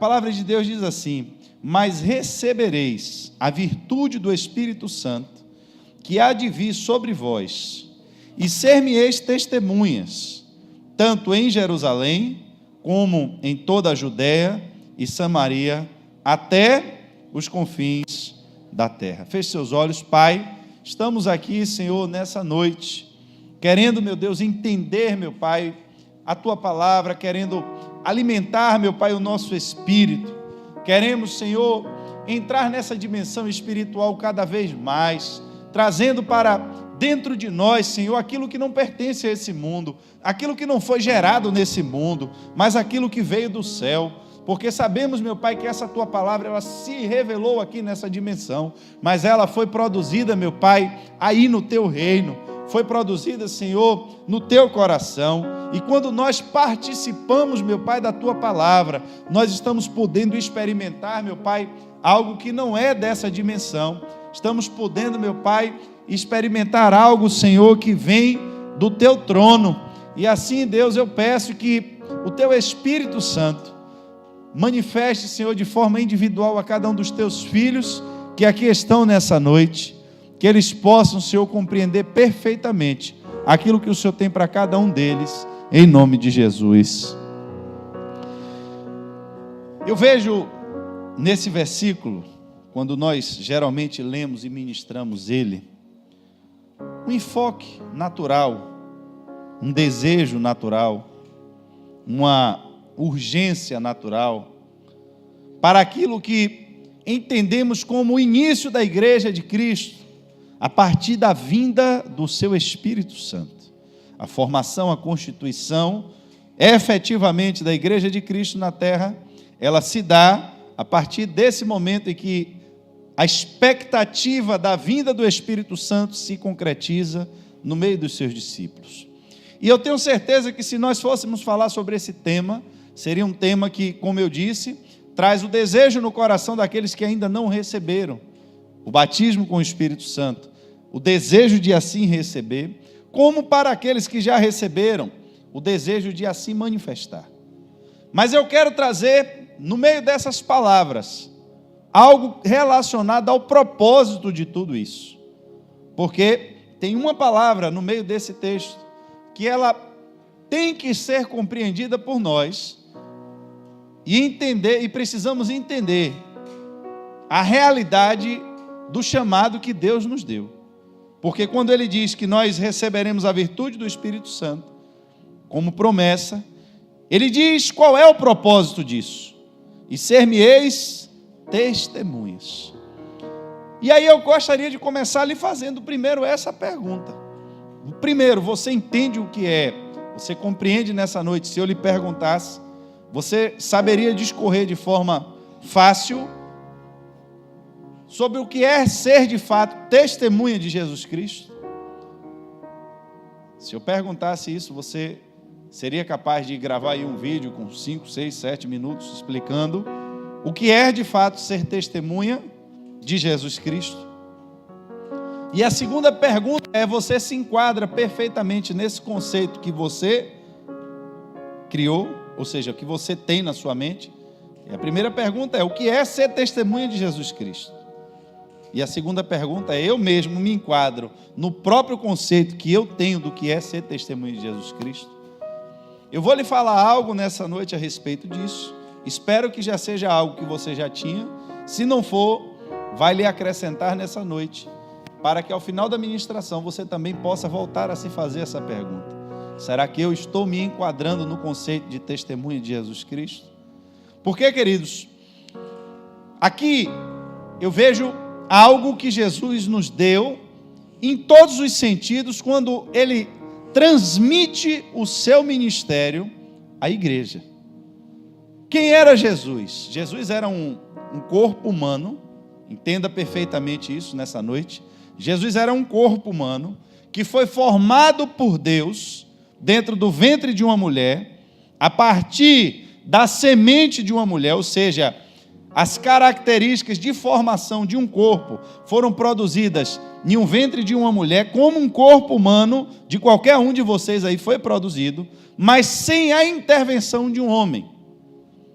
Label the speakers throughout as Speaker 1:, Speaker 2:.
Speaker 1: palavra de Deus diz assim: mas recebereis a virtude do Espírito Santo, que há de vir sobre vós, e ser-me-eis testemunhas, tanto em Jerusalém, como em toda a Judéia e Samaria, até os confins da terra. Feche seus olhos. Pai, estamos aqui, Senhor, nessa noite, querendo, meu Deus, entender, meu Pai, a Tua palavra, querendo alimentar, meu Pai, o nosso espírito. Queremos, Senhor, entrar nessa dimensão espiritual cada vez mais, trazendo para dentro de nós, Senhor, aquilo que não pertence a esse mundo, aquilo que não foi gerado nesse mundo, mas aquilo que veio do céu. Porque sabemos, meu Pai, que essa Tua palavra, ela se revelou aqui nessa dimensão, mas ela foi produzida, meu Pai, aí no Teu reino, foi produzida, Senhor, no Teu coração, e quando nós participamos, meu Pai, da Tua palavra, nós estamos podendo experimentar, meu Pai, algo que não é dessa dimensão, estamos podendo, meu Pai, experimentar algo, Senhor, que vem do Teu trono, e assim, Deus, eu peço que o Teu Espírito Santo manifeste, Senhor, de forma individual a cada um dos Teus filhos que aqui estão nessa noite, que eles possam, Senhor, compreender perfeitamente aquilo que o Senhor tem para cada um deles, em nome de Jesus. Eu vejo nesse versículo, quando nós geralmente lemos e ministramos ele, um enfoque natural, um desejo natural, uma urgência natural, para aquilo que entendemos como o início da igreja de Cristo, a partir da vinda do seu Espírito Santo. A formação, a constituição, efetivamente, da igreja de Cristo na terra, ela se dá a partir desse momento em que a expectativa da vinda do Espírito Santo se concretiza no meio dos seus discípulos. E eu tenho certeza que se nós fôssemos falar sobre esse tema, seria um tema que, como eu disse, traz o desejo no coração daqueles que ainda não receberam o batismo com o Espírito Santo, o desejo de assim receber, como para aqueles que já receberam, o desejo de assim manifestar. Mas eu quero trazer, no meio dessas palavras, algo relacionado ao propósito de tudo isso, porque tem uma palavra no meio desse texto, que ela tem que ser compreendida por nós, e entender, e precisamos entender a realidade do chamado que Deus nos deu. Porque quando ele diz que nós receberemos a virtude do Espírito Santo, como promessa, ele diz qual é o propósito disso: e ser-me-eis testemunhas. E aí eu gostaria de começar lhe fazendo primeiro essa pergunta. Primeiro, você entende o que é? Você compreende nessa noite? Se eu lhe perguntasse, você saberia discorrer de forma fácil sobre o que é ser de fato testemunha de Jesus Cristo? Se eu perguntasse isso, você seria capaz de gravar aí um vídeo com 5, 6, 7 minutos explicando o que é de fato ser testemunha de Jesus Cristo? E a segunda pergunta é: você se enquadra perfeitamente nesse conceito que você criou? Ou seja, o que você tem na sua mente? E a primeira pergunta é: o que é ser testemunha de Jesus Cristo? E a segunda pergunta é: eu mesmo me enquadro no próprio conceito que eu tenho do que é ser testemunha de Jesus Cristo? Eu vou lhe falar algo nessa noite a respeito disso. Espero que já seja algo que você já tinha. Se não for, vai lhe acrescentar nessa noite, para que ao final da ministração você também possa voltar a se fazer essa pergunta: será que eu estou me enquadrando no conceito de testemunha de Jesus Cristo? Porque, queridos, aqui eu vejo algo que Jesus nos deu em todos os sentidos quando Ele transmite o seu ministério à igreja. Quem era Jesus? Jesus era um corpo humano, entenda perfeitamente isso nessa noite. Jesus era um corpo humano que foi formado por Deus dentro do ventre de uma mulher, a partir da semente de uma mulher, ou seja, as características de formação de um corpo foram produzidas em um ventre de uma mulher, como um corpo humano de qualquer um de vocês aí foi produzido, mas sem a intervenção de um homem.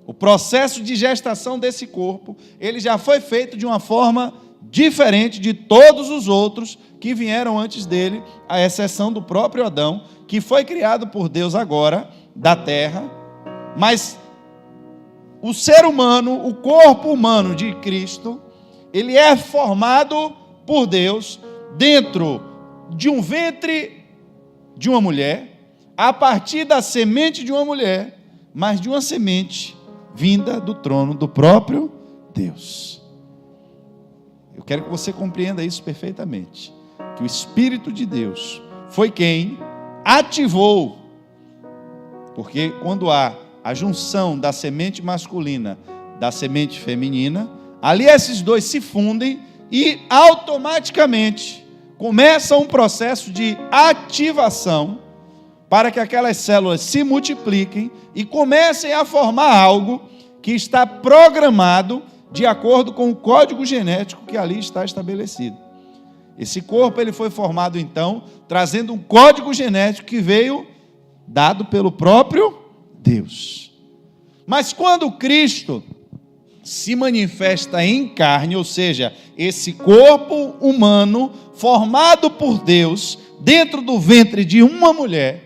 Speaker 1: O processo de gestação desse corpo, ele já foi feito de uma forma diferente de todos os outros que vieram antes dele, à exceção do próprio Adão, que foi criado por Deus agora, da terra, mas o ser humano, o corpo humano de Cristo, ele é formado por Deus dentro de um ventre de uma mulher, a partir da semente de uma mulher, mas de uma semente vinda do trono do próprio Deus. Eu quero que você compreenda isso perfeitamente, que o Espírito de Deus foi quem ativou, porque quando há a junção da semente masculina da semente feminina, ali esses dois se fundem e automaticamente começa um processo de ativação para que aquelas células se multipliquem e comecem a formar algo que está programado de acordo com o código genético que ali está estabelecido. Esse corpo ele foi formado então, trazendo um código genético que veio dado pelo próprio Deus. Mas quando Cristo se manifesta em carne, ou seja, esse corpo humano formado por Deus dentro do ventre de uma mulher,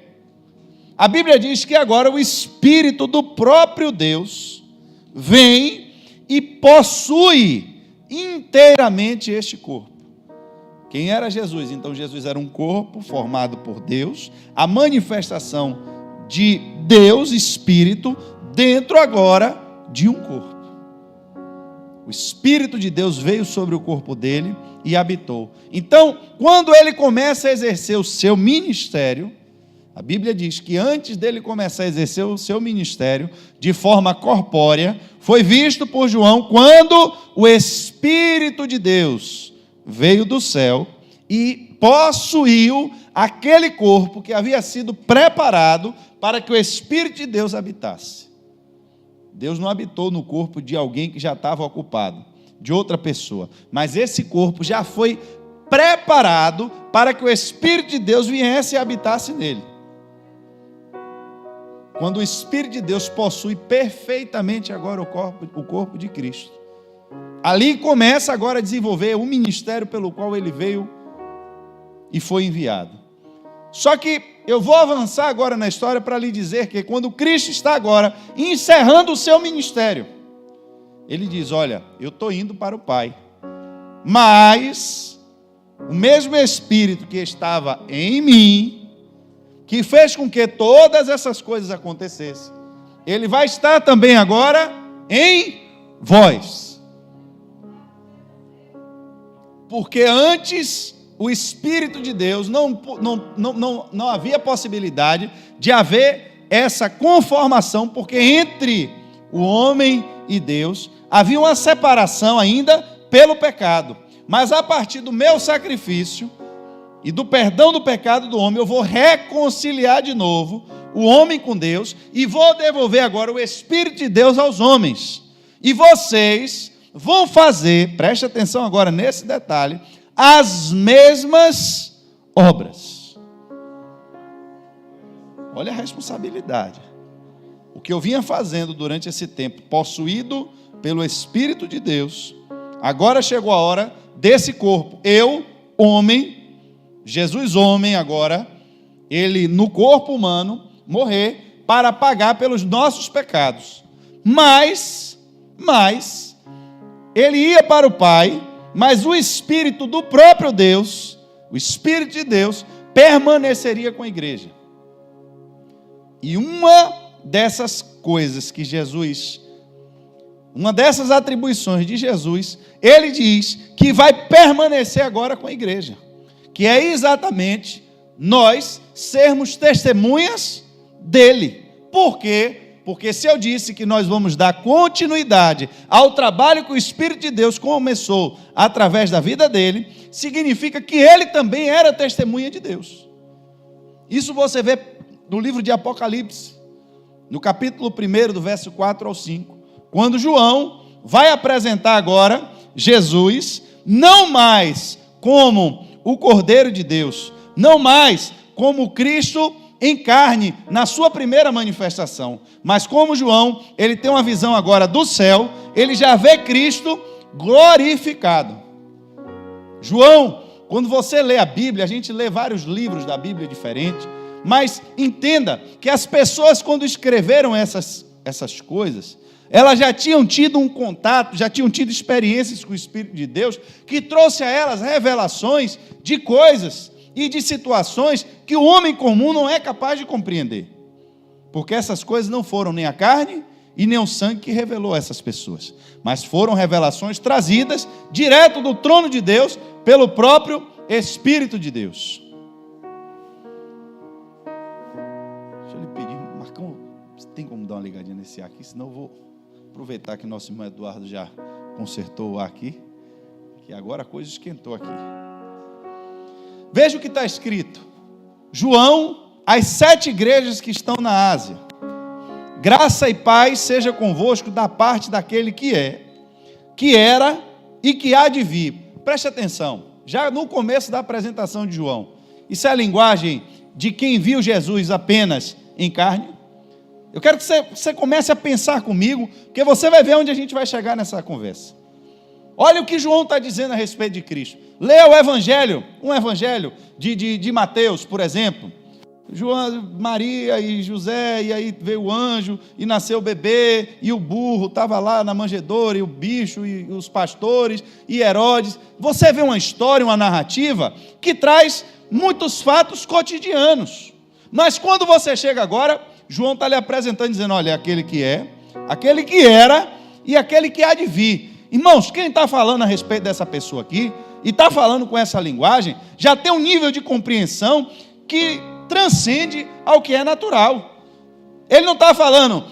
Speaker 1: a Bíblia diz que agora o Espírito do próprio Deus vem e possui inteiramente este corpo. Quem era Jesus? Então Jesus era um corpo formado por Deus, a manifestação de Deus, Espírito, dentro agora de um corpo. O Espírito de Deus veio sobre o corpo dele e habitou. Então, quando ele começa a exercer o seu ministério, a Bíblia diz que antes dele começar a exercer o seu ministério de forma corpórea, foi visto por João quando o Espírito de Deus veio do céu e possuiu aquele corpo que havia sido preparado para que o Espírito de Deus habitasse. Deus não habitou no corpo de alguém que já estava ocupado, de outra pessoa, mas esse corpo já foi preparado para que o Espírito de Deus viesse e habitasse nele. Quando o Espírito de Deus possui perfeitamente agora o corpo de Cristo, ali começa agora a desenvolver o ministério pelo qual ele veio e foi enviado. Só que eu vou avançar agora na história para lhe dizer que quando Cristo está agora encerrando o seu ministério, ele diz: olha, eu estou indo para o Pai, mas o mesmo Espírito que estava em mim, que fez com que todas essas coisas acontecessem, ele vai estar também agora em vós. Porque antes o Espírito de Deus não havia possibilidade de haver essa conformação, porque entre o homem e Deus havia uma separação ainda pelo pecado. Mas a partir do meu sacrifício e do perdão do pecado do homem, eu vou reconciliar de novo o homem com Deus e vou devolver agora o Espírito de Deus aos homens. E vocês vão fazer, preste atenção agora nesse detalhe, as mesmas obras. Olha a responsabilidade. O que eu vinha fazendo durante esse tempo, possuído pelo Espírito de Deus, agora chegou a hora desse corpo, eu, homem, Jesus homem agora, ele no corpo humano, morrer para pagar pelos nossos pecados. Mas, ele ia para o Pai, mas o Espírito do próprio Deus, o Espírito de Deus, permaneceria com a igreja. E uma dessas coisas que Jesus, uma dessas atribuições de Jesus, ele diz que vai permanecer agora com a igreja, que é exatamente nós sermos testemunhas dele. Por quê? Porque se eu disse que nós vamos dar continuidade ao trabalho que o Espírito de Deus começou através da vida dele, significa que ele também era testemunha de Deus. Isso você vê no livro de Apocalipse, no capítulo 1, do verso 4 ao 5, quando João vai apresentar agora Jesus, não mais como o Cordeiro de Deus, não mais como Cristo em carne na sua primeira manifestação. Mas como João, ele tem uma visão agora do céu, ele já vê Cristo glorificado. João, quando você lê a Bíblia, a gente lê vários livros da Bíblia diferentes, mas entenda que as pessoas, quando escreveram essas coisas, elas já tinham tido um contato, já tinham tido experiências com o Espírito de Deus, que trouxe a elas revelações de coisas e de situações que o homem comum não é capaz de compreender. Porque essas coisas não foram nem a carne e nem o sangue que revelou essas pessoas, mas foram revelações trazidas direto do trono de Deus, pelo próprio Espírito de Deus. Deixa eu lhe pedir, Marcão, você tem como dar uma ligadinha nesse ar aqui? Senão eu vou aproveitar que nosso irmão Eduardo já consertou o ar aqui, que agora a coisa esquentou aqui. Veja o que está escrito. João, as 7 igrejas que estão na Ásia. Graça e paz seja convosco da parte daquele que é, que era e que há de vir. Preste atenção, já no começo da apresentação de João. Isso é a linguagem de quem viu Jesus apenas em carne. Eu quero que você comece a pensar comigo, porque você vai ver onde a gente vai chegar nessa conversa. Olha o que João está dizendo a respeito de Cristo. Leia o Evangelho, um Evangelho de Mateus, por exemplo. João, Maria e José, e aí veio o anjo, e nasceu o bebê, e o burro estava lá na manjedoura, e o bicho, e os pastores, e Herodes. Você vê uma história, uma narrativa, que traz muitos fatos cotidianos. Mas quando você chega agora, João está lhe apresentando, dizendo, olha, aquele que é, aquele que era, e aquele que há de vir. Irmãos, quem está falando a respeito dessa pessoa aqui, e está falando com essa linguagem, já tem um nível de compreensão que transcende ao que é natural. Ele não está falando,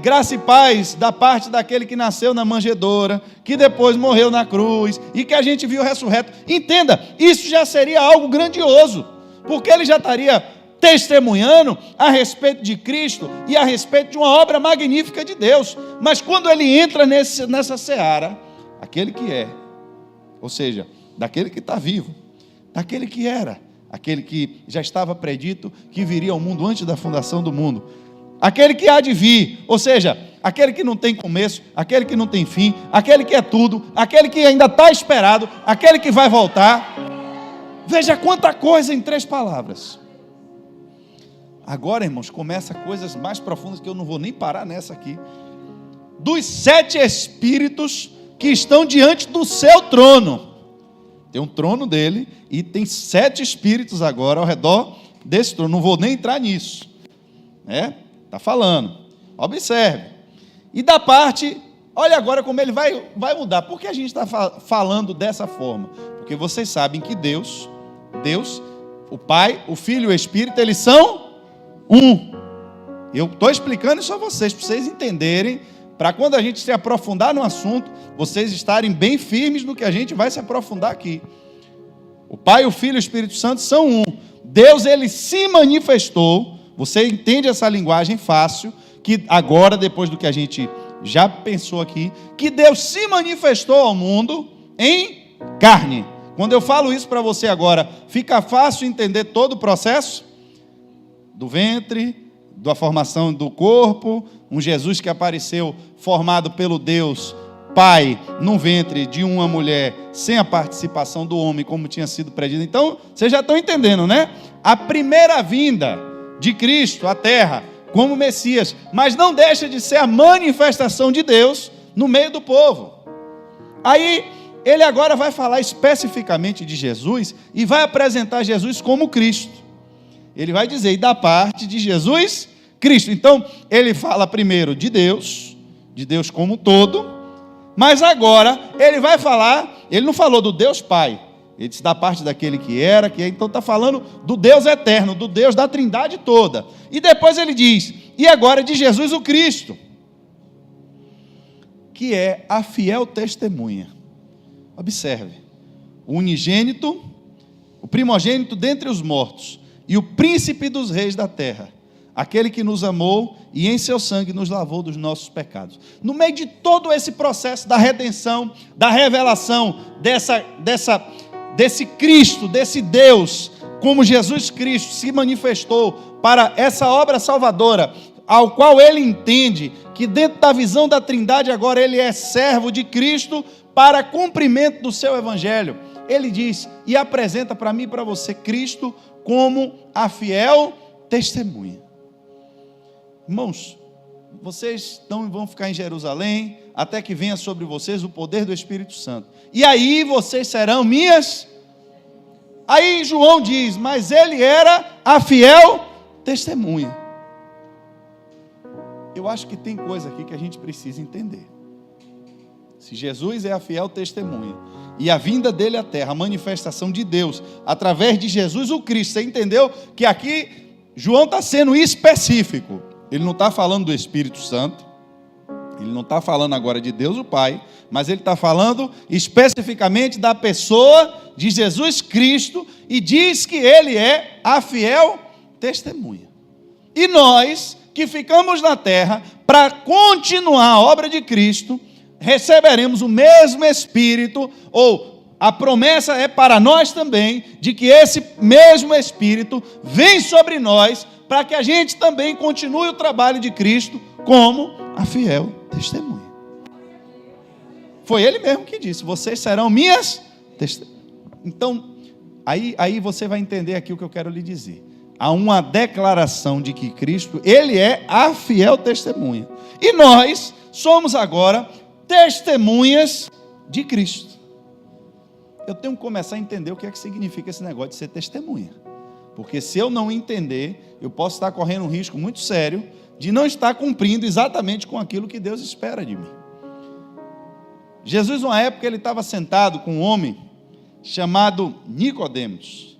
Speaker 1: graça e paz da parte daquele que nasceu na manjedoura, que depois morreu na cruz, e que a gente viu ressurreto. Entenda, isso já seria algo grandioso, porque ele já estaria testemunhando a respeito de Cristo e a respeito de uma obra magnífica de Deus. Mas quando ele entra nessa seara, aquele que é, ou seja, daquele que está vivo, daquele que era, aquele que já estava predito que viria ao mundo antes da fundação do mundo, aquele que há de vir, ou seja, aquele que não tem começo, aquele que não tem fim, aquele que é tudo, aquele que ainda está esperado, aquele que vai voltar. Veja quanta coisa em 3 palavras. Agora, irmãos, começa coisas mais profundas que eu não vou nem parar nessa aqui. Dos 7 espíritos que estão diante do seu trono. Tem um trono dele e tem 7 espíritos agora ao redor desse trono. Não vou nem entrar nisso. Está falando. Observe. E da parte, olha agora como ele vai mudar. Por que a gente está falando dessa forma? Porque vocês sabem que Deus, o Pai, o Filho e o Espírito, eles são um. Eu estou explicando isso a vocês, para vocês entenderem, para quando a gente se aprofundar no assunto, vocês estarem bem firmes no que a gente vai se aprofundar aqui. O Pai, o Filho e o Espírito Santo são um. Deus, ele se manifestou. Você entende essa linguagem fácil, que agora, depois do que a gente já pensou aqui, que Deus se manifestou ao mundo em carne. Quando eu falo isso para você agora, fica fácil entender todo o processo? Do ventre, da formação do corpo, um Jesus que apareceu formado pelo Deus Pai no ventre de uma mulher, sem a participação do homem, como tinha sido predito. Então, vocês já estão entendendo, né? A primeira vinda de Cristo à terra como Messias, mas não deixa de ser a manifestação de Deus no meio do povo. Aí, ele agora vai falar especificamente de Jesus e vai apresentar Jesus como Cristo. Ele vai dizer, e da parte de Jesus, Cristo. Então, ele fala primeiro de Deus como um todo, mas agora ele vai falar, ele não falou do Deus Pai, ele disse da parte daquele que era, que é, então está falando do Deus eterno, do Deus da Trindade toda. E depois ele diz, e agora de Jesus o Cristo, que é a fiel testemunha. Observe, o unigênito, o primogênito dentre os mortos, e o príncipe dos reis da terra, aquele que nos amou e em seu sangue nos lavou dos nossos pecados. No meio de todo esse processo da redenção, da revelação desse Cristo, desse Deus como Jesus Cristo se manifestou para essa obra salvadora, ao qual ele entende que dentro da visão da Trindade agora ele é servo de Cristo para cumprimento do seu evangelho. Ele diz e apresenta para mim e para você Cristo como a fiel testemunha. Irmãos, vocês não vão ficar em Jerusalém até que venha sobre vocês o poder do Espírito Santo. E aí vocês serão minhas. Aí João diz, mas ele era a fiel testemunha. Eu acho que tem coisa aqui que a gente precisa entender. Se Jesus é a fiel testemunha e a vinda dele à terra, a manifestação de Deus através de Jesus o Cristo, você entendeu que aqui João está sendo específico. Ele não está falando do Espírito Santo, ele não está falando agora de Deus o Pai, mas ele está falando especificamente da pessoa de Jesus Cristo e diz que ele é a fiel testemunha. E nós que ficamos na terra para continuar a obra de Cristo, receberemos o mesmo Espírito, ou a promessa é para nós também, de que esse mesmo Espírito vem sobre nós, para que a gente também continue o trabalho de Cristo como a fiel testemunha. Foi ele mesmo que disse, vocês serão minhas testemunhas. Então, aí você vai entender aqui o que eu quero lhe dizer. Há uma declaração de que Cristo, ele é a fiel testemunha. E nós somos agora testemunhas de Cristo. Eu tenho que começar a entender o que é que significa esse negócio de ser testemunha. Porque se eu não entender, eu posso estar correndo um risco muito sério de não estar cumprindo exatamente com aquilo que Deus espera de mim. Jesus, uma época, ele estava sentado com um homem chamado Nicodemos.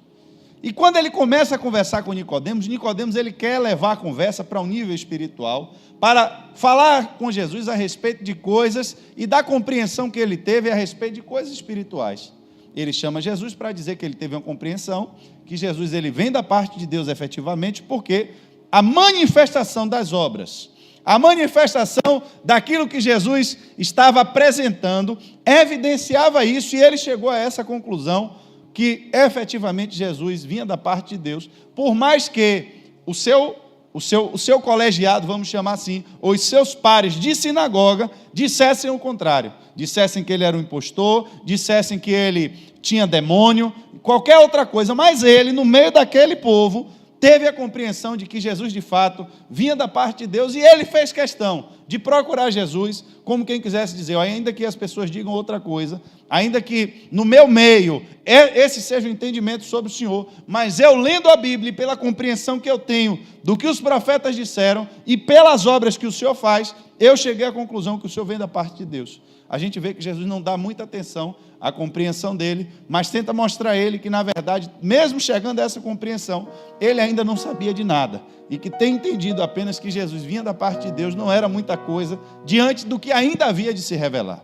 Speaker 1: E quando ele começa a conversar com Nicodemos, ele quer levar a conversa para um nível espiritual, para falar com Jesus a respeito de coisas e da compreensão que ele teve a respeito de coisas espirituais. Ele chama Jesus para dizer que ele teve uma compreensão, que Jesus ele vem da parte de Deus efetivamente, porque a manifestação das obras, a manifestação daquilo que Jesus estava apresentando, evidenciava isso, e ele chegou a essa conclusão, que efetivamente Jesus vinha da parte de Deus, por mais que o seu colegiado, vamos chamar assim, ou os seus pares de sinagoga, dissessem o contrário, dissessem que ele era um impostor, dissessem que ele tinha demônio, qualquer outra coisa, mas ele, no meio daquele povo, teve a compreensão de que Jesus de fato vinha da parte de Deus, e ele fez questão de procurar Jesus, como quem quisesse dizer, ainda que as pessoas digam outra coisa, ainda que no meu meio esse seja o entendimento sobre o Senhor, mas eu lendo a Bíblia e pela compreensão que eu tenho do que os profetas disseram e pelas obras que o Senhor faz, eu cheguei à conclusão que o Senhor vem da parte de Deus. A gente vê que Jesus não dá muita atenção à compreensão dele, mas tenta mostrar a ele que, na verdade, mesmo chegando a essa compreensão, ele ainda não sabia de nada, e que tem entendido apenas que Jesus vinha da parte de Deus, não era muita coisa, diante do que ainda havia de se revelar.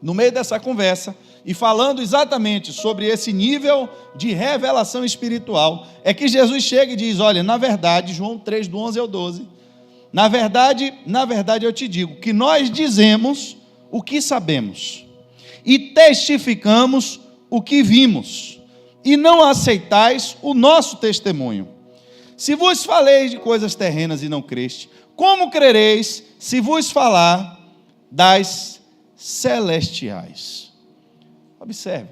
Speaker 1: No meio dessa conversa, e falando exatamente sobre esse nível de revelação espiritual, é que Jesus chega e diz, olha, na verdade, João 3, do 11 ao 12, na verdade eu te digo, que nós dizemos o que sabemos, e testificamos o que vimos, e não aceitais o nosso testemunho. Se vos falei de coisas terrenas e não creste, como crereis se vos falar das celestiais? Observe,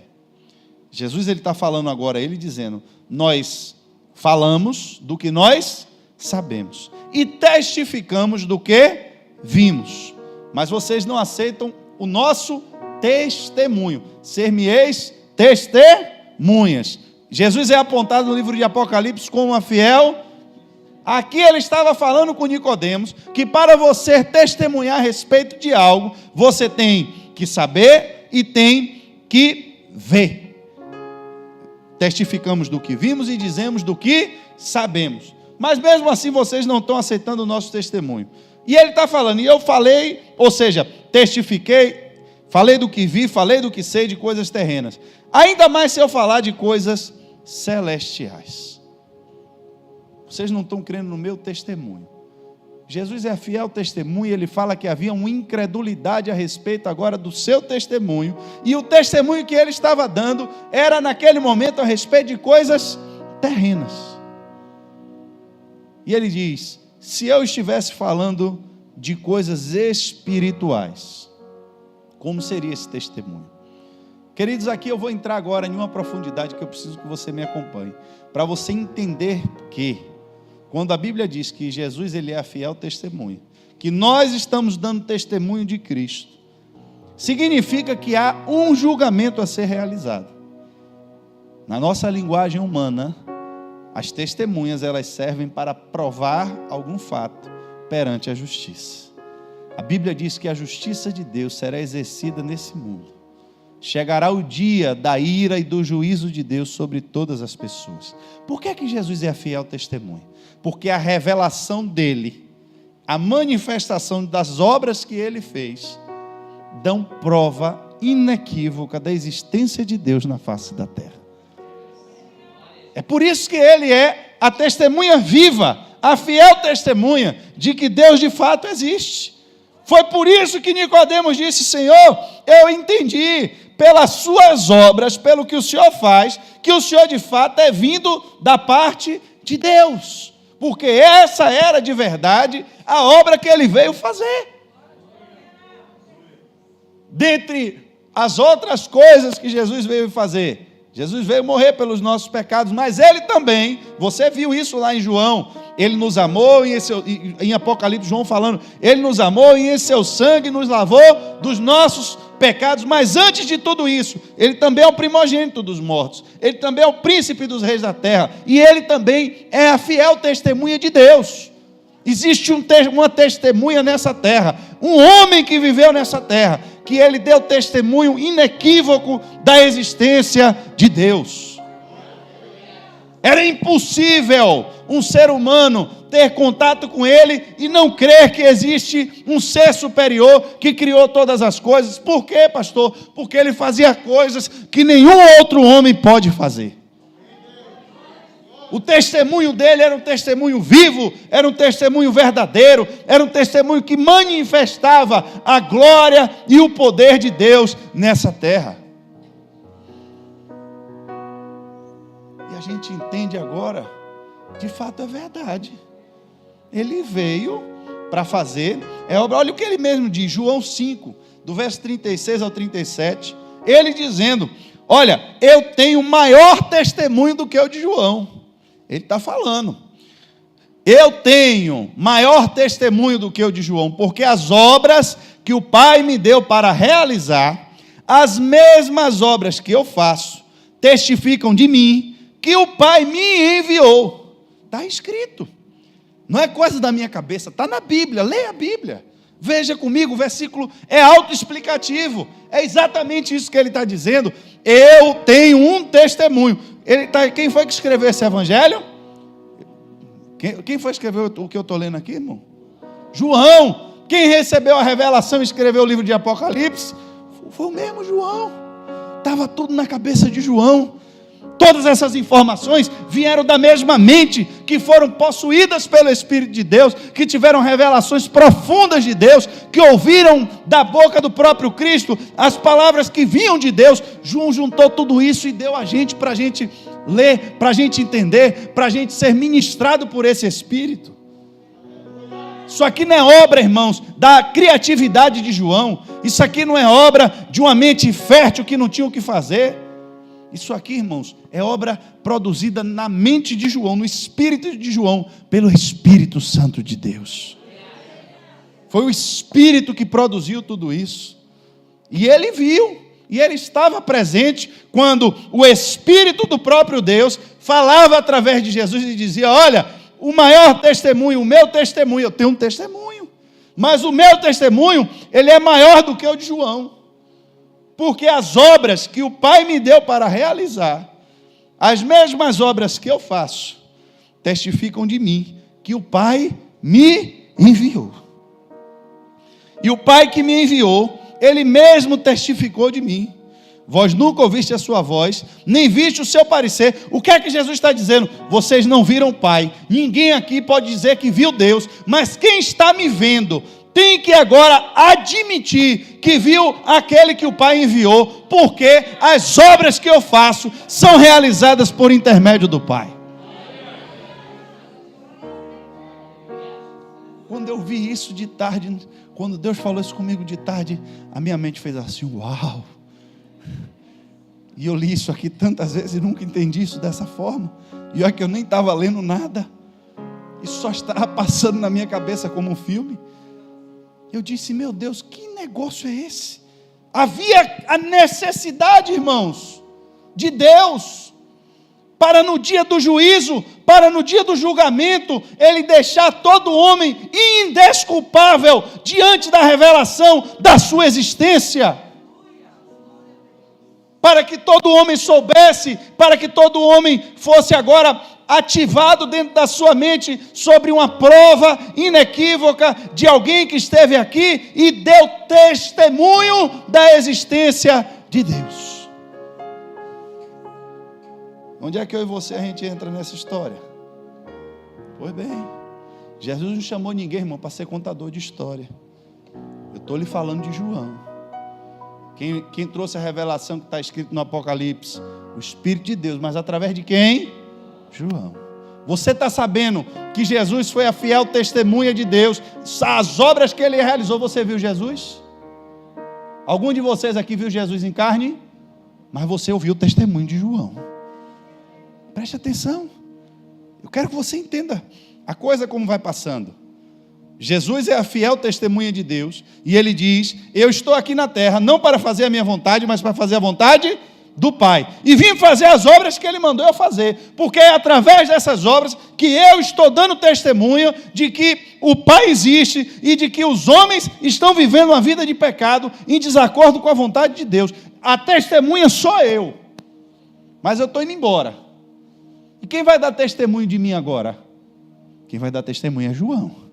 Speaker 1: Jesus ele está falando agora, ele dizendo, nós falamos do que nós sabemos, e testificamos do que vimos, mas vocês não aceitam o nosso testemunho. Ser-me-eis testemunhas. Jesus é apontado no livro de Apocalipse como uma fiel. Aqui ele estava falando com Nicodemos que para você testemunhar a respeito de algo, você tem que saber e tem que ver. Testificamos do que vimos e dizemos do que sabemos. Mas mesmo assim vocês não estão aceitando o nosso testemunho. E ele está falando, e eu falei, ou seja, testifiquei, falei do que vi, falei do que sei de coisas terrenas. Ainda mais se eu falar de coisas celestiais. Vocês não estão crendo no meu testemunho. Jesus é fiel testemunho, ele fala que havia uma incredulidade a respeito agora do seu testemunho, e o testemunho que ele estava dando era naquele momento a respeito de coisas terrenas. E ele diz: se eu estivesse falando de coisas espirituais, como seria esse testemunho? Queridos, aqui eu vou entrar agora em uma profundidade que eu preciso que você me acompanhe, para você entender que, quando a Bíblia diz que Jesus ele é a fiel testemunha, que nós estamos dando testemunho de Cristo, significa que há um julgamento a ser realizado. Na nossa linguagem humana, as testemunhas elas servem para provar algum fato perante a justiça. A Bíblia diz que a justiça de Deus será exercida nesse mundo. Chegará o dia da ira e do juízo de Deus sobre todas as pessoas. Por que que Jesus é a fiel testemunha? Porque a revelação dele, a manifestação das obras que ele fez, dão prova inequívoca da existência de Deus na face da terra. É por isso que ele é a testemunha viva, a fiel testemunha de que Deus de fato existe. Foi por isso que Nicodemos disse: Senhor, eu entendi pelas suas obras, pelo que o Senhor faz, que o Senhor de fato é vindo da parte de Deus, porque essa era de verdade a obra que ele veio fazer. Dentre as outras coisas que Jesus veio fazer, Jesus veio morrer pelos nossos pecados, mas ele também, você viu isso lá em João, ele nos amou, em Apocalipse João falando, ele nos amou e em seu sangue nos lavou dos nossos pecados, mas antes de tudo isso, ele também é o primogênito dos mortos, ele também é o príncipe dos reis da terra, e ele também é a fiel testemunha de Deus. Existe uma testemunha nessa terra, um homem que viveu nessa terra, que ele deu testemunho inequívoco da existência de Deus. Era impossível um ser humano ter contato com ele e não crer que existe um ser superior que criou todas as coisas. Por quê, pastor? Porque ele fazia coisas que nenhum outro homem pode fazer. O testemunho dele era um testemunho vivo, era um testemunho verdadeiro, era um testemunho que manifestava a glória e o poder de Deus nessa terra. E a gente entende agora, de fato é verdade. Ele veio para fazer, olha o que ele mesmo diz, João 5, do verso 36 ao 37, ele dizendo: olha, eu tenho maior testemunho do que o de João. Ele está falando, eu tenho maior testemunho do que o de João, porque as obras que o Pai me deu para realizar, as mesmas obras que eu faço, testificam de mim, que o Pai me enviou. Está escrito, não é coisa da minha cabeça, está na Bíblia, leia a Bíblia, veja comigo, o versículo é autoexplicativo, é exatamente isso que ele está dizendo. Eu tenho um testemunho. Quem foi que escreveu esse evangelho? Quem foi que escreveu o que eu estou lendo aqui, irmão? João. Quem recebeu a revelação e escreveu o livro de Apocalipse? Foi o mesmo João. Estava tudo na cabeça de João. Todas essas informações vieram da mesma mente, que foram possuídas pelo Espírito de Deus, que tiveram revelações profundas de Deus, que ouviram da boca do próprio Cristo as palavras que vinham de Deus. João juntou tudo isso e deu a gente, para a gente ler, para a gente entender, para a gente ser ministrado por esse Espírito. Isso aqui não é obra, irmãos, da criatividade de João. Isso aqui não é obra de uma mente fértil que não tinha o que fazer. Isso aqui, irmãos, é obra produzida na mente de João, no espírito de João, pelo Espírito Santo de Deus. Foi o Espírito que produziu tudo isso. E ele viu, e ele estava presente quando o Espírito do próprio Deus falava através de Jesus e dizia: olha, o maior testemunho, o meu testemunho, eu tenho um testemunho, mas o meu testemunho, ele é maior do que o de João. Porque as obras que o Pai me deu para realizar, as mesmas obras que eu faço, testificam de mim, que o Pai me enviou. E o Pai que me enviou, Ele mesmo testificou de mim. Vós nunca ouviste a sua voz, nem viste o seu parecer. O que é que Jesus está dizendo? Vocês não viram o Pai. Ninguém aqui pode dizer que viu Deus, mas quem está me vendo tem que agora admitir que viu aquele que o Pai enviou, porque as obras que eu faço são realizadas por intermédio do Pai. Quando eu vi isso de tarde, quando Deus falou isso comigo de tarde, a minha mente fez assim, uau. E eu li isso aqui tantas vezes e nunca entendi isso dessa forma. E olha que eu nem estava lendo nada. Isso só estava passando na minha cabeça como um filme. Eu disse, meu Deus, que negócio é esse? Havia a necessidade, irmãos, de Deus, para no dia do juízo, para no dia do julgamento, Ele deixar todo homem indesculpável diante da revelação da sua existência. Para que todo homem soubesse, para que todo homem fosse agora ativado dentro da sua mente sobre uma prova inequívoca de alguém que esteve aqui e deu testemunho da existência de Deus. Onde é que eu e você a gente entra nessa história? Pois bem, Jesus não chamou ninguém, irmão, para ser contador de história. Eu estou lhe falando de João. Quem trouxe a revelação que está escrito no Apocalipse? O Espírito de Deus, mas através de quem? João. Você está sabendo que Jesus foi a fiel testemunha de Deus, as obras que Ele realizou, você viu Jesus? Algum de vocês aqui viu Jesus em carne? Mas você ouviu o testemunho de João. Preste atenção, eu quero que você entenda a coisa como vai passando. Jesus é a fiel testemunha de Deus, e Ele diz, eu estou aqui na terra, não para fazer a minha vontade, mas para fazer a vontade do Pai, e vim fazer as obras que Ele mandou eu fazer, porque é através dessas obras que eu estou dando testemunho de que o Pai existe, e de que os homens estão vivendo uma vida de pecado, em desacordo com a vontade de Deus. A testemunha sou eu, mas eu estou indo embora. E quem vai dar testemunho de mim agora? Quem vai dar testemunho é João.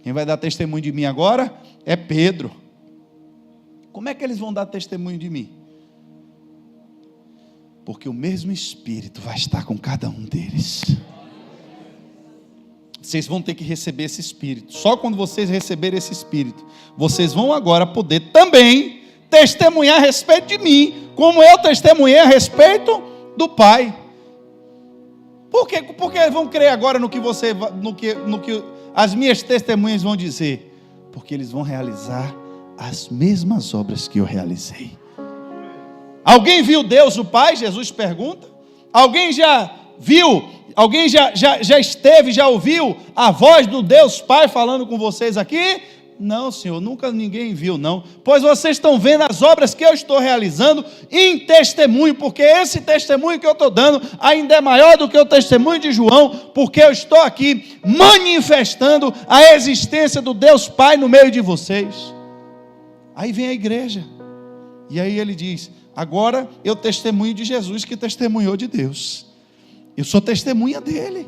Speaker 1: Quem vai dar testemunho de mim agora é Pedro. Como é que eles vão dar testemunho de mim? Porque o mesmo Espírito vai estar com cada um deles. Vocês vão ter que receber esse Espírito. Só quando vocês receberem esse Espírito, vocês vão agora poder também testemunhar a respeito de mim, como eu testemunhei a respeito do Pai. Por quê? Porque vão crer agora no que as minhas testemunhas vão dizer? Porque eles vão realizar as mesmas obras que eu realizei. Alguém viu Deus o Pai? Jesus pergunta. Alguém já viu? Alguém já esteve, já ouviu a voz do Deus Pai falando com vocês aqui? Não, Senhor, nunca ninguém viu, não. Pois vocês estão vendo as obras que eu estou realizando em testemunho, porque esse testemunho que eu estou dando ainda é maior do que o testemunho de João, porque eu estou aqui manifestando a existência do Deus Pai no meio de vocês. Aí vem a igreja, e aí ele diz, agora eu testemunho de Jesus que testemunhou de Deus. Eu sou testemunha dele.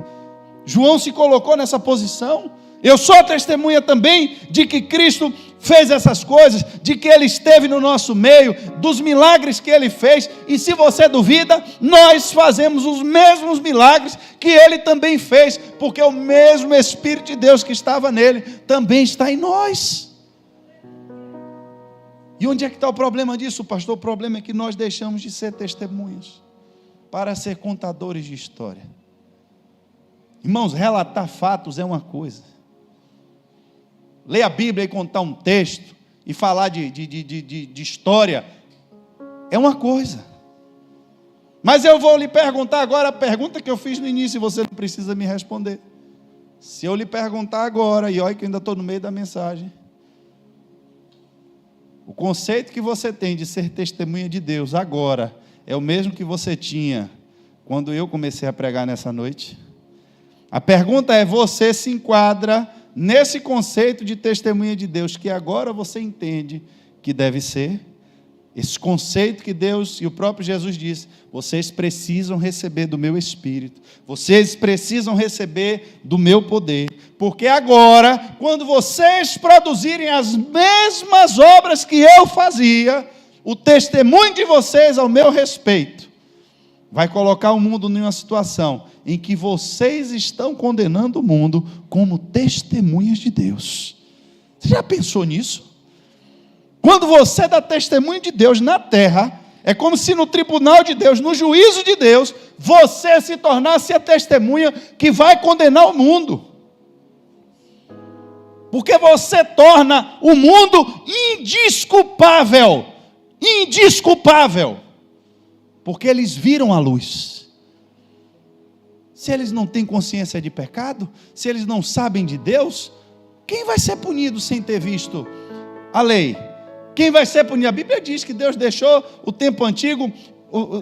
Speaker 1: João se colocou nessa posição. Eu sou testemunha também de que Cristo fez essas coisas, de que Ele esteve no nosso meio, dos milagres que Ele fez, e se você duvida, nós fazemos os mesmos milagres que Ele também fez, porque o mesmo Espírito de Deus que estava nele, também está em nós. E onde é que está o problema disso, pastor? O problema é que nós deixamos de ser testemunhas, para ser contadores de história. Irmãos, relatar fatos é uma coisa, ler a Bíblia e contar um texto e falar de história é uma coisa. Mas eu vou lhe perguntar agora a pergunta que eu fiz no início e você não precisa me responder. Se eu lhe perguntar agora, e olha que eu ainda estou no meio da mensagem, o conceito que você tem de ser testemunha de Deus agora é o mesmo que você tinha quando eu comecei a pregar nessa noite? A pergunta é, você se enquadra nesse conceito de testemunha de Deus que agora você entende que deve ser? Esse conceito que Deus e o próprio Jesus disse, vocês precisam receber do meu Espírito, vocês precisam receber do meu poder, porque agora, quando vocês produzirem as mesmas obras que eu fazia, o testemunho de vocês ao meu respeito vai colocar o mundo em uma situação em que vocês estão condenando o mundo como testemunhas de Deus. Você já pensou nisso? Quando você dá testemunho de Deus na terra, é como se no tribunal de Deus, no juízo de Deus, você se tornasse a testemunha que vai condenar o mundo. Porque você torna o mundo indesculpável. Indesculpável. Porque eles viram a luz. Se eles não têm consciência de pecado, se eles não sabem de Deus, quem vai ser punido sem ter visto a lei? Quem vai ser punido? A Bíblia diz que Deus deixou o tempo antigo,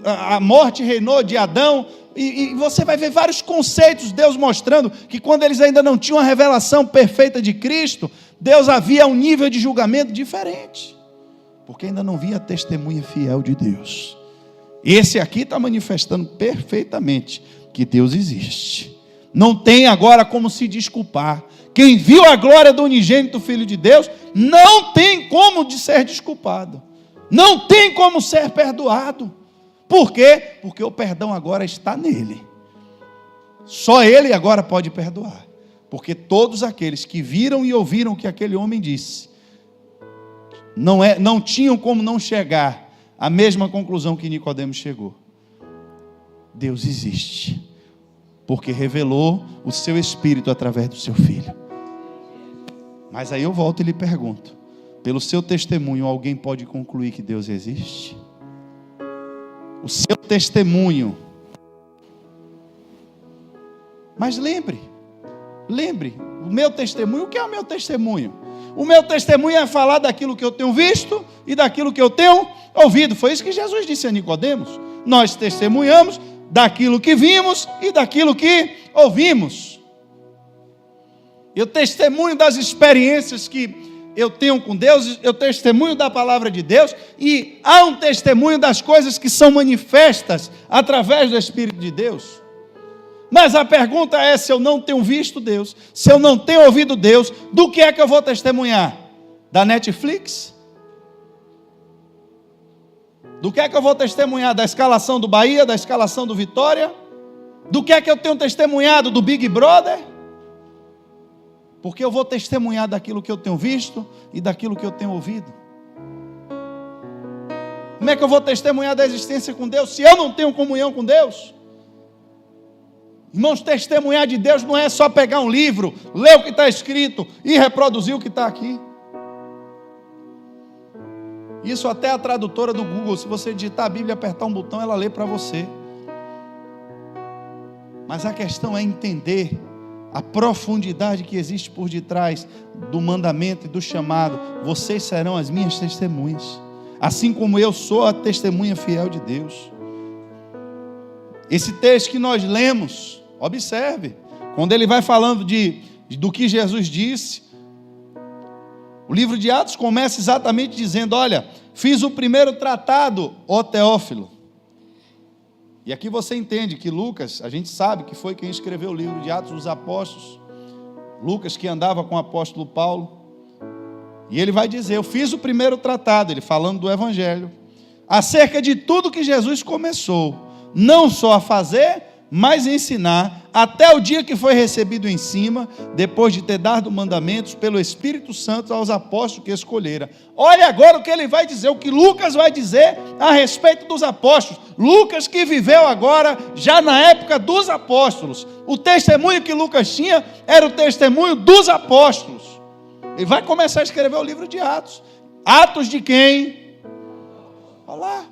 Speaker 1: a morte reinou de Adão, e você vai ver vários conceitos, Deus mostrando que quando eles ainda não tinham a revelação perfeita de Cristo, Deus havia um nível de julgamento diferente, porque ainda não via a testemunha fiel de Deus. Esse aqui está manifestando perfeitamente que Deus existe. Não tem agora como se desculpar. Quem viu a glória do unigênito Filho de Deus, não tem como de ser desculpado. Não tem como ser perdoado. Por quê? Porque o perdão agora está nele. Só ele agora pode perdoar. Porque todos aqueles que viram e ouviram o que aquele homem disse, não tinham como não chegar à mesma conclusão que Nicodemos chegou. Deus existe, porque revelou o seu Espírito através do seu Filho. Mas aí eu volto e lhe pergunto, pelo seu testemunho, alguém pode concluir que Deus existe? O seu testemunho. Mas lembre, o meu testemunho, o que é o meu testemunho? O meu testemunho é falar daquilo que eu tenho visto e daquilo que eu tenho ouvido. Foi isso que Jesus disse a Nicodemos. Nós testemunhamos daquilo que vimos e daquilo que ouvimos. Eu testemunho das experiências que eu tenho com Deus, eu testemunho da palavra de Deus, e há um testemunho das coisas que são manifestas através do Espírito de Deus. Mas a pergunta é, se eu não tenho visto Deus, se eu não tenho ouvido Deus, do que é que eu vou testemunhar? Da Netflix? Do que é que eu vou testemunhar? Da escalação do Bahia, da escalação do Vitória? Do que é que eu tenho testemunhado? Do Big Brother? Porque eu vou testemunhar daquilo que eu tenho visto e daquilo que eu tenho ouvido. Como é que eu vou testemunhar da existência com Deus, se eu não tenho comunhão com Deus? Irmãos, testemunhar de Deus não é só pegar um livro, ler o que está escrito e reproduzir o que está aqui. Isso até a tradutora do Google, se você digitar a Bíblia e apertar um botão, ela lê para você. Mas a questão é entender a profundidade que existe por detrás do mandamento e do chamado. Vocês serão as minhas testemunhas, assim como eu sou a testemunha fiel de Deus. Esse texto que nós lemos, observe, quando ele vai falando do que Jesus disse, o livro de Atos começa exatamente dizendo, olha, fiz o primeiro tratado, ó Teófilo. E aqui você entende que Lucas, a gente sabe que foi quem escreveu o livro de Atos dos Apóstolos, Lucas que andava com o apóstolo Paulo, e ele vai dizer, eu fiz o primeiro tratado, ele falando do Evangelho, acerca de tudo que Jesus começou, não só a fazer, mas a ensinar, até o dia que foi recebido em cima, depois de ter dado mandamentos pelo Espírito Santo aos apóstolos que escolhera. Olha agora o que ele vai dizer, o que Lucas vai dizer a respeito dos apóstolos. Lucas que viveu agora, já na época dos apóstolos. O testemunho que Lucas tinha era o testemunho dos apóstolos. Ele vai começar a escrever o livro de Atos. Atos de quem? Olha lá.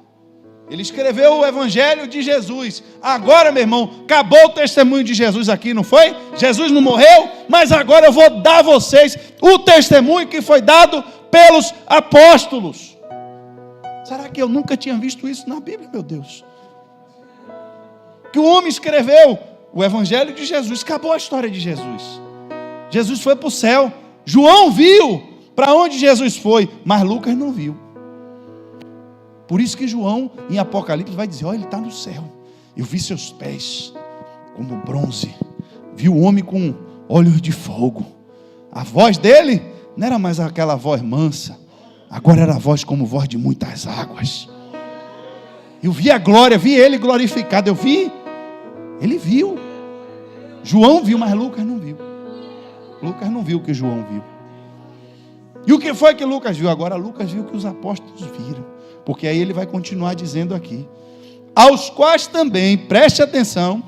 Speaker 1: Ele escreveu o Evangelho de Jesus. Agora, meu irmão, acabou o testemunho de Jesus aqui, não foi? Jesus não morreu, mas agora eu vou dar a vocês o testemunho que foi dado pelos apóstolos. Será que eu nunca tinha visto isso na Bíblia, meu Deus? Que o homem escreveu o Evangelho de Jesus, acabou a história de Jesus. Jesus foi para o céu. João viu para onde Jesus foi, mas Lucas não viu. Por isso que João, em Apocalipse, vai dizer, olha, ele está no céu. Eu vi seus pés como bronze. Vi o homem com olhos de fogo. A voz dele não era mais aquela voz mansa. Agora era a voz como voz de muitas águas. Eu vi a glória, vi ele glorificado. Eu vi, ele viu. João viu, mas Lucas não viu. Lucas não viu o que João viu. E o que foi que Lucas viu? Agora Lucas viu o que os apóstolos viram. Porque aí ele vai continuar dizendo aqui, aos quais também, preste atenção,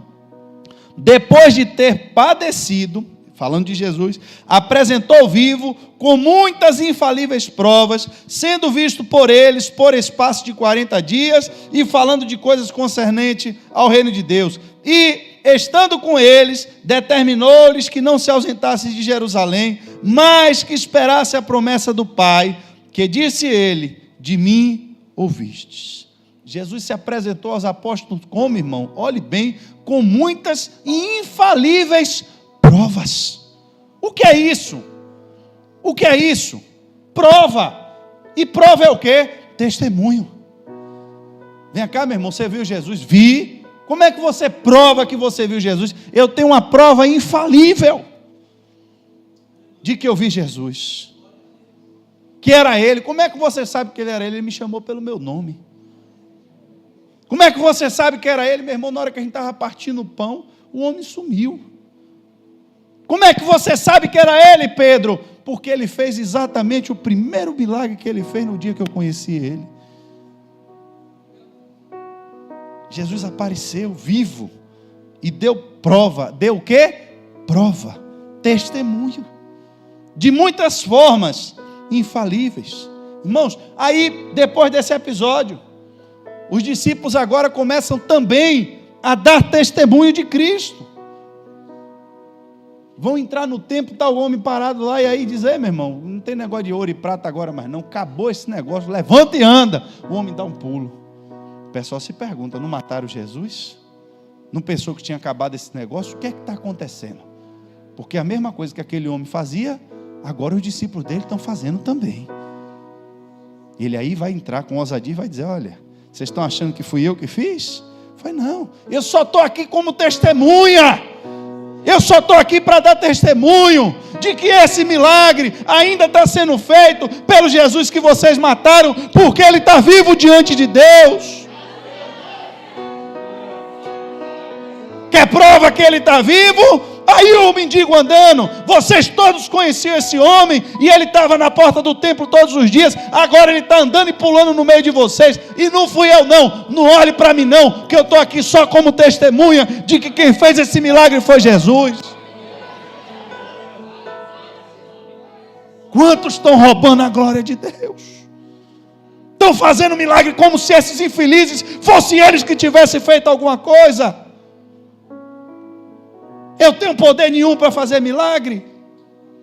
Speaker 1: depois de ter padecido, falando de Jesus, apresentou vivo, com muitas infalíveis provas, sendo visto por eles por espaço de 40 dias, e falando de coisas concernentes ao reino de Deus. E, estando com eles, determinou-lhes que não se ausentassem de Jerusalém, mas que esperasse a promessa do Pai, que disse ele, de mim ouvistes. Jesus se apresentou aos apóstolos como, irmão? Olhe bem, com muitas e infalíveis provas. O que é isso? O que é isso? Prova. E prova é o quê? Testemunho. Vem cá, meu irmão, você viu Jesus? Vi. Como é que você prova que você viu Jesus? Eu tenho uma prova infalível de que eu vi Jesus, que era Ele. Como é que você sabe que Ele era Ele? Ele me chamou pelo meu nome. Como é que você sabe que era Ele, meu irmão? Na hora que a gente estava partindo o pão, o homem sumiu. Como é que você sabe que era Ele, Pedro? Porque Ele fez exatamente o primeiro milagre que Ele fez no dia que eu conheci Ele. Jesus apareceu vivo e deu prova. Deu o quê? Prova, testemunho, de muitas formas infalíveis. Irmãos, aí depois desse episódio, os discípulos agora começam também a dar testemunho de Cristo. Vão entrar no templo, está o homem parado lá, e aí diz, meu irmão, não tem negócio de ouro e prata agora mais não, acabou esse negócio, levanta e anda. O homem dá um pulo. O pessoal se pergunta, não mataram Jesus? Não pensou que tinha acabado esse negócio? O que é que está acontecendo? Porque a mesma coisa que aquele homem fazia, agora os discípulos dele estão fazendo também. Ele aí vai entrar com ousadia e vai dizer, olha, vocês estão achando que fui eu que fiz? Foi não, eu só estou aqui como testemunha. Eu só estou aqui para dar testemunho de que esse milagre ainda está sendo feito pelo Jesus que vocês mataram, porque Ele está vivo diante de Deus. Quer prova que Ele está vivo? Aí o mendigo andando, vocês todos conheciam esse homem, e ele estava na porta do templo todos os dias, agora ele está andando e pulando no meio de vocês, e não fui eu não olhe para mim não, que eu estou aqui só como testemunha, de que quem fez esse milagre foi Jesus. Quantos estão roubando a glória de Deus? Estão fazendo milagre como se esses infelizes fossem eles que tivessem feito alguma coisa. Eu tenho poder nenhum para fazer milagre.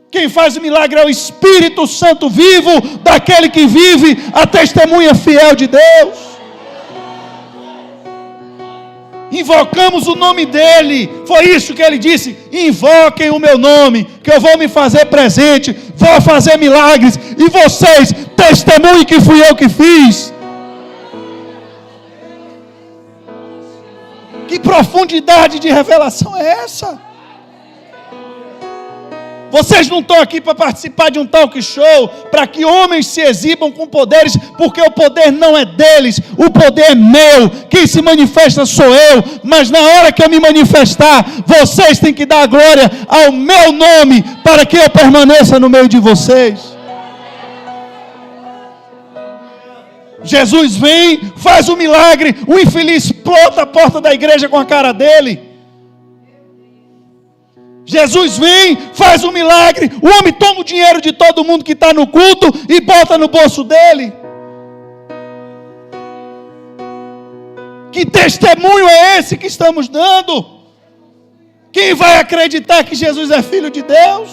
Speaker 1: Quem faz o milagre é o Espírito Santo vivo, daquele que vive, a testemunha fiel de Deus. Invocamos o nome dEle, foi isso que Ele disse, invoquem o meu nome, que eu vou me fazer presente, vou fazer milagres, e vocês testemunhem que fui eu que fiz. Que profundidade de revelação é essa? Vocês não estão aqui para participar de um talk show, para que homens se exibam com poderes, porque o poder não é deles, o poder é meu, quem se manifesta sou eu, mas na hora que eu me manifestar, vocês têm que dar glória ao meu nome, para que eu permaneça no meio de vocês. Jesus vem, faz um milagre, o infeliz explota a porta da igreja com a cara dele. Jesus vem, faz um milagre, o homem toma o dinheiro de todo mundo que está no culto e bota no bolso dele. Que testemunho é esse que estamos dando? Quem vai acreditar que Jesus é filho de Deus?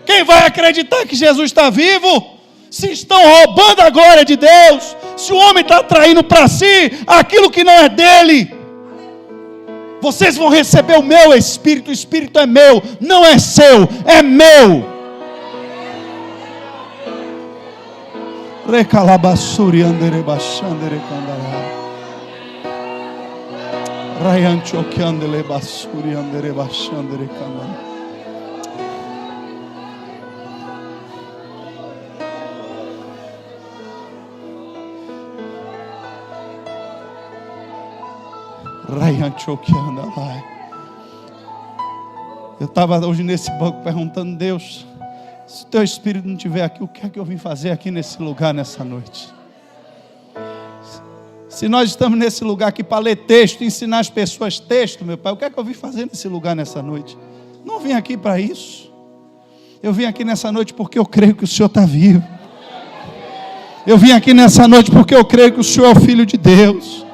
Speaker 1: Quem vai acreditar que Jesus está vivo? Se estão roubando a glória de Deus, se o homem está traindo para si aquilo que não é dele, vocês vão receber o meu Espírito, o Espírito é meu, não é seu, é meu. Recalabassuri andere baixandere candará. Raianchoque andele bassuri andere baixandere candará. Eu estava hoje nesse banco perguntando, Deus, se o teu Espírito não estiver aqui, o que é que eu vim fazer aqui nesse lugar nessa noite? Se nós estamos nesse lugar aqui para ler texto, ensinar as pessoas texto, meu Pai, o que é que eu vim fazer nesse lugar nessa noite? Não vim aqui para isso. Eu vim aqui nessa noite porque eu creio que o Senhor está vivo. Eu vim aqui nessa noite porque eu creio que o Senhor é o Filho de Deus.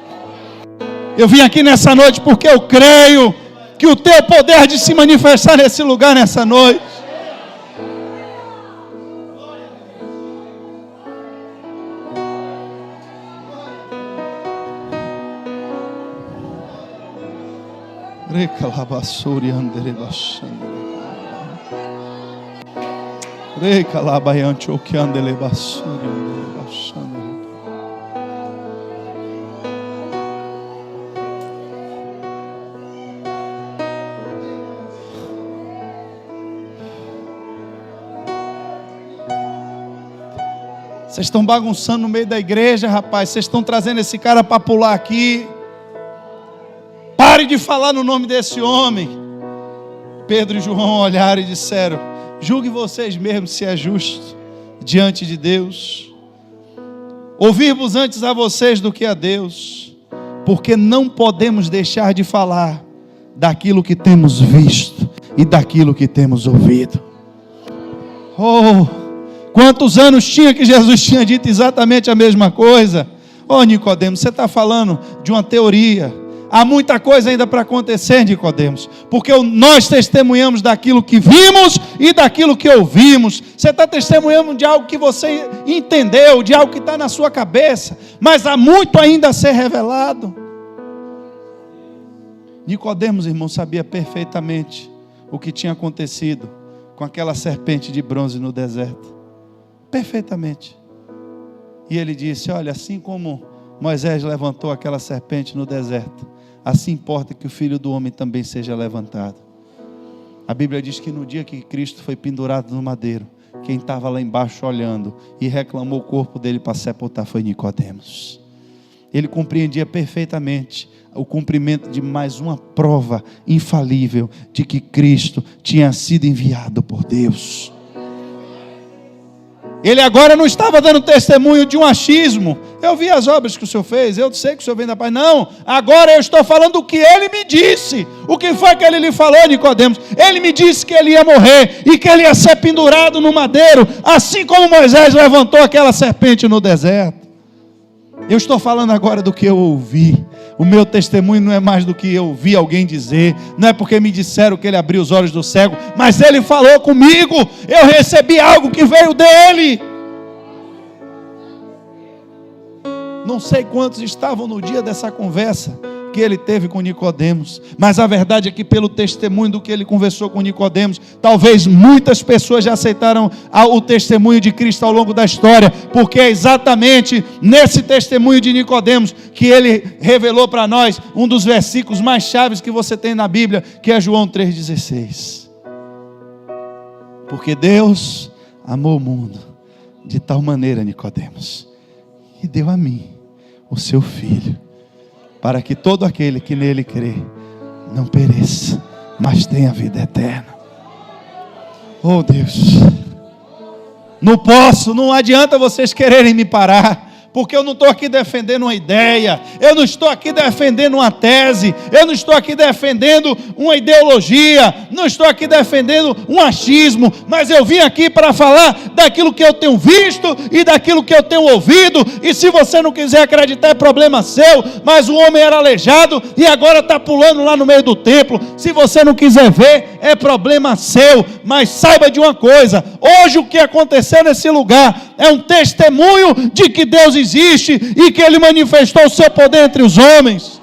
Speaker 1: Eu vim aqui nessa noite porque eu creio que o teu poder de se manifestar nesse lugar nessa noite. Recalabassuri andere baixando. Recalabaiante o que andele bassuri andere baixando. Vocês estão bagunçando no meio da igreja, rapaz. Vocês estão trazendo esse cara para pular aqui. Pare de falar no nome desse homem. Pedro e João olharam e disseram: julgue vocês mesmos se é justo diante de Deus. Ouvir-vos antes a vocês do que a Deus, porque não podemos deixar de falar daquilo que temos visto e daquilo que temos ouvido. Oh, quantos anos tinha que Jesus tinha dito exatamente a mesma coisa? Oh, Nicodemos, você está falando de uma teoria. Há muita coisa ainda para acontecer, Nicodemos, porque nós testemunhamos daquilo que vimos e daquilo que ouvimos. Você está testemunhando de algo que você entendeu, de algo que está na sua cabeça, mas há muito ainda a ser revelado. Nicodemos, irmão, sabia perfeitamente o que tinha acontecido com aquela serpente de bronze no deserto. Perfeitamente. E ele disse: olha, assim como Moisés levantou aquela serpente no deserto, assim importa que o Filho do Homem também seja levantado. A Bíblia diz que no dia que Cristo foi pendurado no madeiro, quem estava lá embaixo olhando e reclamou o corpo dele para sepultar foi Nicodemos. Ele compreendia perfeitamente o cumprimento de mais uma prova infalível de que Cristo tinha sido enviado por Deus. Ele agora não estava dando testemunho de um achismo. Eu vi as obras que o Senhor fez, eu sei que o Senhor vem da paz. Não, agora eu estou falando do que Ele me disse. O que foi que Ele lhe falou, Nicodemos? Ele me disse que Ele ia morrer e que Ele ia ser pendurado no madeiro, assim como Moisés levantou aquela serpente no deserto. Eu estou falando agora do que eu ouvi. O meu testemunho não é mais do que eu ouvi alguém dizer, não é porque me disseram que ele abriu os olhos do cego, mas ele falou comigo, eu recebi algo que veio dele. Não sei quantos estavam no dia dessa conversa que ele teve com Nicodemos, mas a verdade é que pelo testemunho do que ele conversou com Nicodemos, talvez muitas pessoas já aceitaram o testemunho de Cristo ao longo da história, porque é exatamente nesse testemunho de Nicodemos que ele revelou para nós um dos versículos mais chaves que você tem na Bíblia, que é João 3,16. Porque Deus amou o mundo de tal maneira, Nicodemos, que deu a mim o seu Filho, para que todo aquele que nele crê não pereça, mas tenha vida eterna. Oh Deus, não adianta vocês quererem me parar, porque eu não estou aqui defendendo uma ideia, eu não estou aqui defendendo uma tese, eu não estou aqui defendendo uma ideologia, não estou aqui defendendo um achismo, mas eu vim aqui para falar daquilo que eu tenho visto e daquilo que eu tenho ouvido. E se você não quiser acreditar, é problema seu, mas o homem era aleijado e agora está pulando lá no meio do templo. Se você não quiser ver, é problema seu, mas saiba de uma coisa: hoje o que aconteceu nesse lugar é um testemunho de que Deus existe e que Ele manifestou o seu poder entre os homens.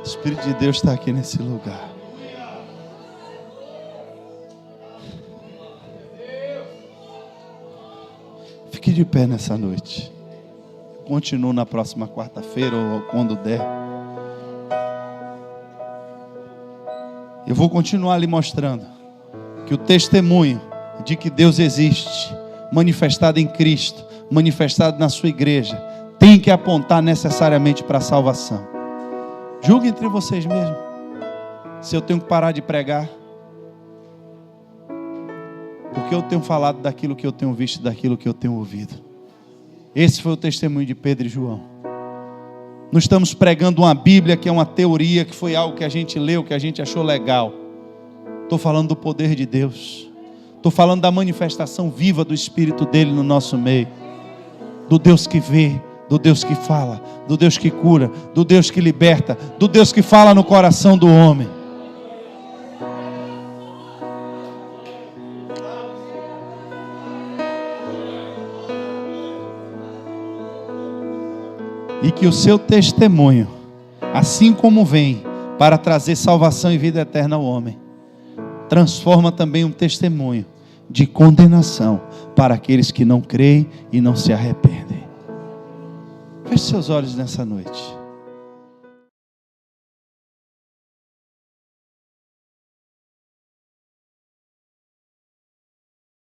Speaker 1: O Espírito de Deus está aqui nesse lugar. Fique de pé nessa noite. Continuo na próxima quarta-feira ou quando der. Eu vou continuar lhe mostrando que o testemunho de que Deus existe, manifestado em Cristo, manifestado na sua igreja, tem que apontar necessariamente para a salvação. Julgue entre vocês mesmos. Se eu tenho que parar de pregar, porque eu tenho falado daquilo que eu tenho visto, daquilo que eu tenho ouvido. Esse foi o testemunho de Pedro e João. Não estamos pregando uma Bíblia que é uma teoria, que foi algo que a gente leu, que a gente achou legal. Estou falando do poder de Deus. Estou falando da manifestação viva do Espírito dele no nosso meio. Do Deus que vê, do Deus que fala, do Deus que cura, do Deus que liberta, do Deus que fala no coração do homem. E que o seu testemunho, assim como vem para trazer salvação e vida eterna ao homem, transforma também um testemunho de condenação para aqueles que não creem e não se arrependem. Feche seus olhos nessa noite.